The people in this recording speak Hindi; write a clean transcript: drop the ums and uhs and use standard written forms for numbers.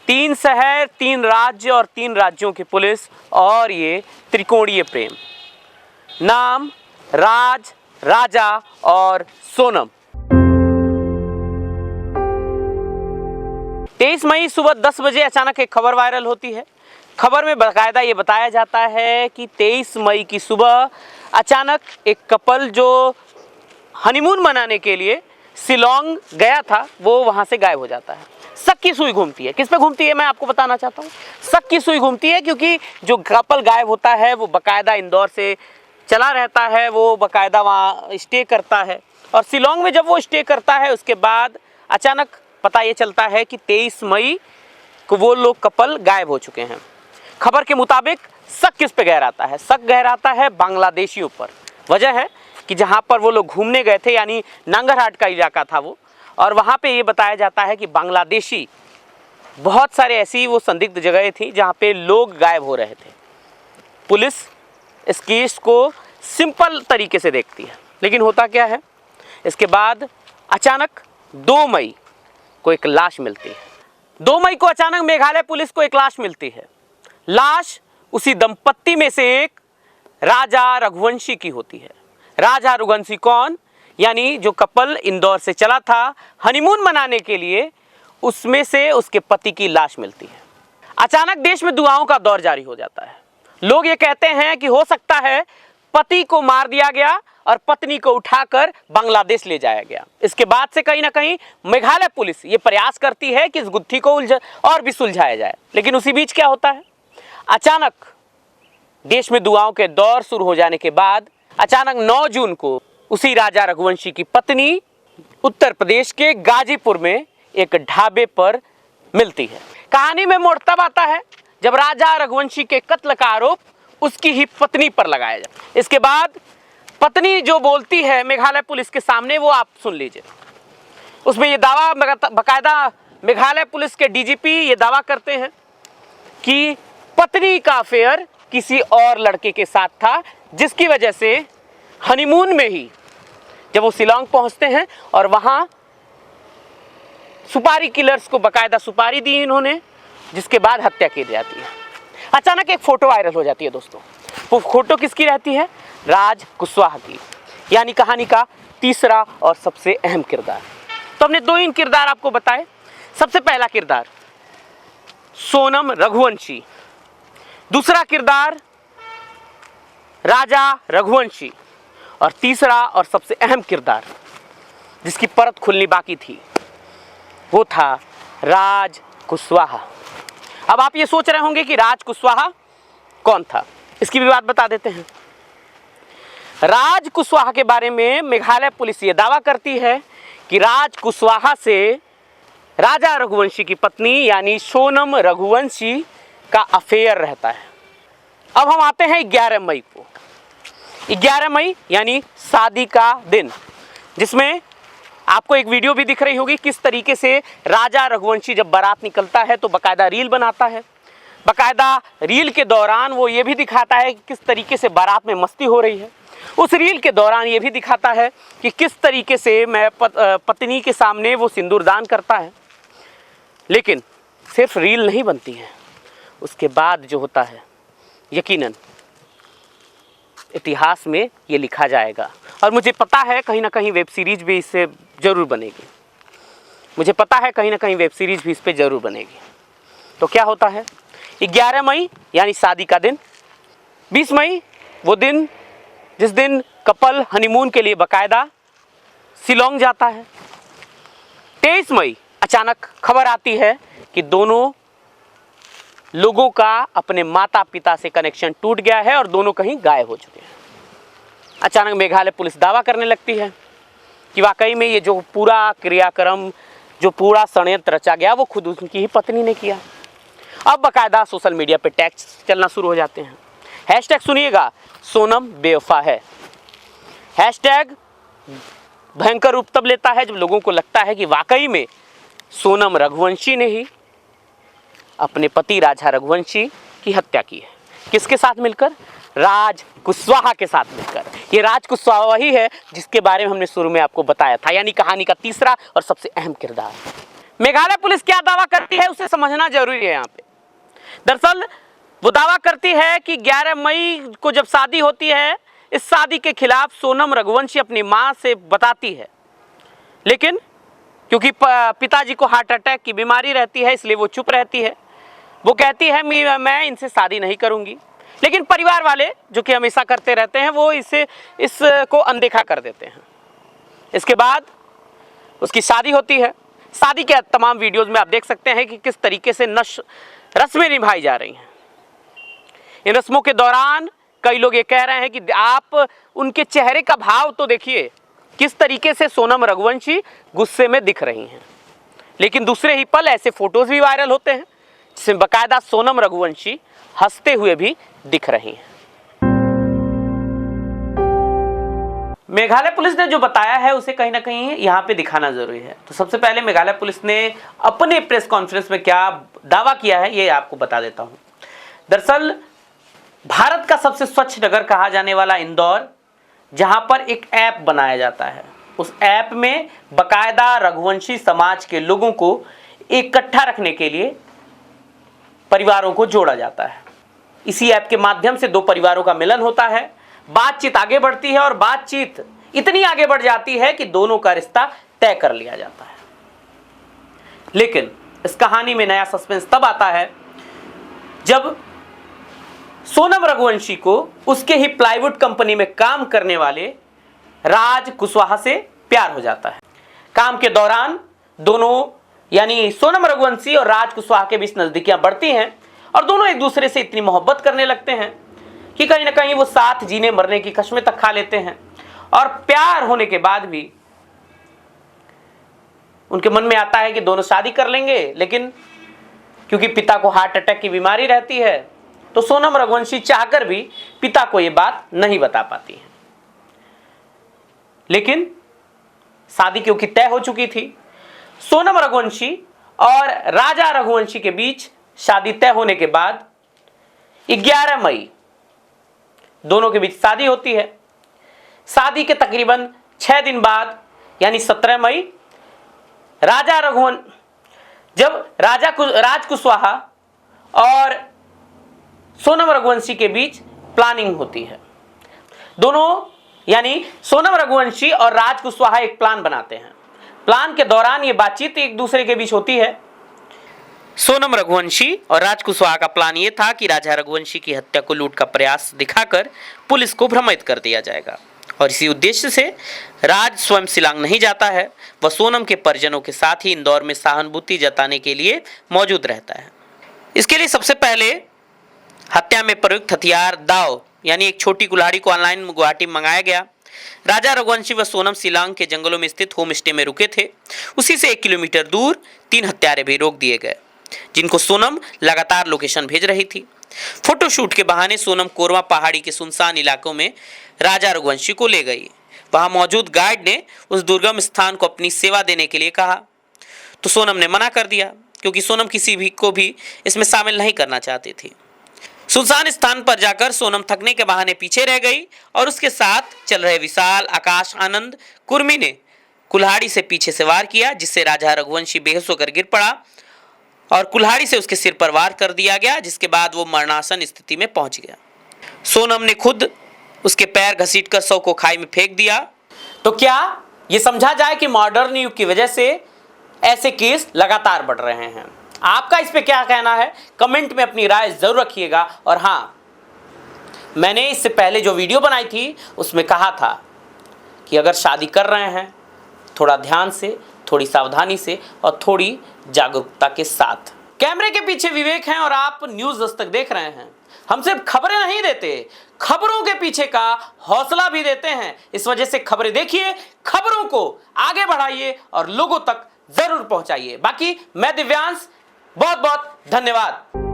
3 शहर, 3 राज्य और 3 राज्यों की पुलिस और ये त्रिकोणीय प्रेम। नाम राज, राजा और सोनम। 23 मई सुबह 10 बजे अचानक एक खबर वायरल होती है। खबर में बाकायदा ये बताया जाता है कि 23 मई की सुबह अचानक एक कपल जो हनीमून मनाने के लिए शिलोंग गया था वो वहाँ से गायब हो जाता है। शक की सुई घूमती है। किस पे घूमती है मैं आपको बताना चाहता हूँ। शक की सुई घूमती है क्योंकि जो कपल गायब होता है वो बाकायदा इंदौर से चला रहता है, वो बाकायदा वहाँ स्टे करता है और शिलोंग में जब वो स्टे करता है उसके बाद अचानक पता ये चलता है कि 23 मई को वो लोग कपल गायब हो चुके हैं। खबर के मुताबिक शक किस पे गहराता है? शक गहराता है बांग्लादेशियों पर। वजह है कि जहाँ पर वो लोग घूमने गए थे यानी नांगरहाट का इलाका था वो, और वहाँ पे ये बताया जाता है कि बांग्लादेशी बहुत सारे ऐसी वो संदिग्ध जगहें थी जहाँ पे लोग गायब हो रहे थे। पुलिस इस केस को सिंपल तरीके से देखती है, लेकिन होता क्या है, इसके बाद अचानक 2 मई को एक लाश मिलती है। 2 मई को अचानक मेघालय पुलिस को एक लाश मिलती है। लाश उसी दंपत्ति में से एक राजा रघुवंशी की होती है। राजा रघुवंशी कौन? यानी जो कपल इंदौर से चला था हनीमून मनाने के लिए, उसमें से उसके पति की लाश मिलती है। अचानक देश में दुआओं का दौर जारी हो जाता है। लोग ये कहते हैं कि हो सकता है पति को मार दिया गया और पत्नी को उठाकर बांग्लादेश ले जाया गया। इसके बाद से कहीं ना कहीं मेघालय पुलिस ये प्रयास करती है कि इस गुत्थी को और भी सुलझाया जाए, लेकिन उसी बीच क्या होता है, अचानक देश में दुआओं के दौर शुरू हो जाने के बाद अचानक 9 जून को उसी राजा रघुवंशी की पत्नी उत्तर प्रदेश के गाजीपुर में एक ढाबे पर मिलती है। कहानी में मोड़ तब आता है जब राजा रघुवंशी के कत्ल का आरोप उसकी ही पत्नी पर लगाया जाए। इसके बाद पत्नी जो बोलती है मेघालय पुलिस के सामने वो आप सुन लीजिए। उसमें ये दावा बाकायदा मेघालय पुलिस के डीजीपी ये दावा करते हैं कि पत्नी का अफेयर किसी और लड़के के साथ था, जिसकी वजह से हनीमून में ही जब वो शिलोंग पहुंचते हैं और वहां सुपारी किलर्स को बाकायदा सुपारी दी इन्होंने, जिसके बाद हत्या की जाती है। अचानक एक फोटो वायरल हो जाती है दोस्तों। वो फोटो किसकी रहती है? राज कुशवाहा की, यानी कहानी का तीसरा और सबसे अहम किरदार। तो हमने 2 ही किरदार आपको बताए। सबसे पहला किरदार सोनम रघुवंशी, दूसरा किरदार राजा रघुवंशी और तीसरा और सबसे अहम किरदार जिसकी परत खुलनी बाकी थी वो था राज कुशवाहा। अब आप ये सोच रहे होंगे कि राज कुशवाहा कौन था, इसकी भी बात बता देते हैं। राज कुशवाहा के बारे में मेघालय पुलिस ये दावा करती है कि राज कुशवाहा से राजा रघुवंशी की पत्नी यानी सोनम रघुवंशी का अफेयर रहता है। अब हम आते हैं 11 मई को। 11 मई यानी शादी का दिन, जिसमें आपको एक वीडियो भी दिख रही होगी किस तरीके से राजा रघुवंशी जब बारात निकलता है तो बाकायदा रील बनाता है। बाकायदा रील के दौरान वो ये भी दिखाता है कि किस तरीके से बारात में मस्ती हो रही है। उस रील के दौरान ये भी दिखाता है कि किस तरीके से मैं पत्नी के सामने वो सिंदूरदान करता है। लेकिन सिर्फ रील नहीं बनती है, उसके बाद जो होता है यकीनन इतिहास में ये लिखा जाएगा। और मुझे पता है कहीं ना कहीं वेब सीरीज भी इससे ज़रूर बनेगी। मुझे पता है कहीं ना कहीं वेब सीरीज भी इस पर ज़रूर बनेगी। तो क्या होता है, 11 मई यानी शादी का दिन, 20 मई वो दिन जिस दिन कपल हनीमून के लिए बाकायदा शिलोंग जाता है। 23 मई अचानक खबर आती है कि दोनों लोगों का अपने माता पिता से कनेक्शन टूट गया है और दोनों कहीं गायब हो चुके हैं। अचानक मेघालय पुलिस दावा करने लगती है कि वाकई में ये जो पूरा क्रियाक्रम, जो पूरा षड्यंत्र रचा गया वो खुद उनकी ही पत्नी ने किया। अब बाकायदा सोशल मीडिया पे टैग्स चलना शुरू हो जाते हैं। हैशटैग सुनिएगा, सोनम बेवफा है। हैशटैग भयंकर रूप तब लेता है जब लोगों को लगता है कि वाकई में सोनम रघुवंशी ने ही अपने पति राजा रघुवंशी की हत्या की है। किसके साथ मिलकर? राज कुशवाहा के साथ मिलकर। ये राज कुशवाहा वही है जिसके बारे में हमने शुरू में आपको बताया था, यानी कहानी का तीसरा और सबसे अहम किरदार। मेघालय पुलिस क्या दावा करती है उसे समझना जरूरी है यहाँ पे। दरअसल वो दावा करती है कि 11 मई को जब शादी होती है, इस शादी के खिलाफ सोनम रघुवंशी अपनी मां से बताती है, लेकिन क्योंकि पिताजी को हार्ट अटैक की बीमारी रहती है इसलिए वो चुप रहती है। वो कहती है मैं इनसे शादी नहीं करूंगी, लेकिन परिवार वाले जो कि हमेशा करते रहते हैं वो इसको अनदेखा कर देते हैं। इसके बाद उसकी शादी होती है। शादी के तमाम वीडियोस में आप देख सकते हैं कि किस तरीके से रस्में निभाई जा रही हैं। इन रस्मों के दौरान कई लोग ये कह रहे हैं कि आप उनके चेहरे का भाव तो देखिए, किस तरीके से सोनम रघुवंशी गुस्से में दिख रही हैं। लेकिन दूसरे ही पल ऐसे फोटोज भी वायरल होते हैं जिसमें बाकायदा सोनम रघुवंशी हंसते हुए भी दिख रही हैं। मेघालय पुलिस ने जो बताया है उसे कहीं ना कहीं यहाँ पे दिखाना जरूरी है। तो सबसे पहले मेघालय पुलिस ने अपने प्रेस कॉन्फ्रेंस में क्या दावा किया है ये आपको बता देता हूँ। दरअसल भारत का सबसे स्वच्छ नगर कहा जाने वाला इंदौर, जहां पर एक ऐप बनाया जाता है, उस ऐप में बकायदा रघुवंशी समाज के लोगों को इकट्ठा रखने के लिए परिवारों को जोड़ा जाता है। इसी ऐप के माध्यम से दो परिवारों का मिलन होता है, बातचीत आगे बढ़ती है और बातचीत इतनी आगे बढ़ जाती है कि दोनों का रिश्ता तय कर लिया जाता है। लेकिन इस कहानी में नया सस्पेंस तब आता है जब सोनम रघुवंशी को उसके ही प्लाईवुड कंपनी में काम करने वाले राज कुशवाहा से प्यार हो जाता है। काम के दौरान दोनों यानी सोनम रघुवंशी और राज कुशवाहा के बीच नजदीकियां बढ़ती हैं और दोनों एक दूसरे से इतनी मोहब्बत करने लगते हैं कि कहीं ना कहीं वो साथ जीने मरने की कस्में तक खा लेते हैं। और प्यार होने के बाद भी उनके मन में आता है कि दोनों शादी कर लेंगे, लेकिन क्योंकि पिता को हार्ट अटैक की बीमारी रहती है तो सोनम रघुवंशी चाहकर भी पिता को यह बात नहीं बता पाती है। लेकिन शादी क्योंकि तय हो चुकी थी, सोनम रघुवंशी और राजा रघुवंशी के बीच शादी तय होने के बाद 11 मई दोनों के बीच शादी होती है। शादी के तकरीबन 6 दिन बाद यानी 17 मई जब राज कुशवाहा और सोनम रघुवंशी के बीच प्लानिंग होती है। दोनों यानी सोनम रघुवंशी और राज कुशवाहा एक प्लान बनाते हैं। प्लान के दौरान ये बातचीत एक दूसरे के बीच होती है। सोनम रघुवंशी और राज कुशवाहा का प्लान ये था कि राजा रघुवंशी की हत्या को लूट का प्रयास दिखाकर पुलिस को भ्रमित कर दिया जाएगा और इसी उद्देश्य से राज स्वयं शिलांग नहीं जाता है, वह सोनम के परिजनों के साथ ही इंदौर में सहानुभूति जताने के लिए मौजूद रहता है। इसके लिए सबसे पहले हत्या में प्रयुक्त हथियार दाव यानी एक छोटी कुल्हाड़ी को ऑनलाइन गुवाहाटी में मंगाया गया। राजा रघुवंशी व सोनम शिलांग के जंगलों में स्थित होम स्टे में रुके थे। उसी से 1 किलोमीटर दूर 3 हत्यारे भी रोक दिए गए, जिनको सोनम लगातार लोकेशन भेज रही थी। फोटोशूट के बहाने सोनम कोरवा पहाड़ी के सुनसान इलाकों में राजा रघुवंशी को ले गई। वहां मौजूद गाइड ने उस दुर्गम स्थान को अपनी सेवा देने के लिए कहा तो सोनम ने मना कर दिया, क्योंकि सोनम किसी भी को भी इसमें शामिल नहीं करना चाहती थी। सुनसान स्थान पर जाकर सोनम थकने के बहाने पीछे रह गई और उसके साथ चल रहे विशाल आकाश आनंद कुर्मी ने कुल्हाड़ी से पीछे से वार किया, जिससे राजा रघुवंशी बेहोश होकर गिर पड़ा और कुल्हाड़ी से उसके सिर पर वार कर दिया गया, जिसके बाद वो मरणासन स्थिति में पहुंच गया। सोनम ने खुद उसके पैर घसीटकर शव को खाई में फेंक दिया। तो क्या ये समझा जाए कि मॉडर्न युग की वजह से ऐसे केस लगातार बढ़ रहे हैं? आपका इस पे क्या कहना है? कमेंट में अपनी राय जरूर रखिएगा। और हाँ, मैंने इससे पहले जो वीडियो बनाई थी उसमें कहा था कि अगर शादी कर रहे हैं थोड़ा ध्यान से, थोड़ी सावधानी से और थोड़ी जागरूकता के साथ। कैमरे के पीछे विवेक हैं और आप न्यूज़ दस्तक देख रहे हैं। हम सिर्फ खबरें नहीं देते, खबरों के पीछे का हौसला भी देते हैं। इस वजह से खबरें देखिए, खबरों को आगे बढ़ाइए और लोगों तक जरूर पहुंचाइए। बाकी मैं दिव्यांश, बहुत बहुत धन्यवाद।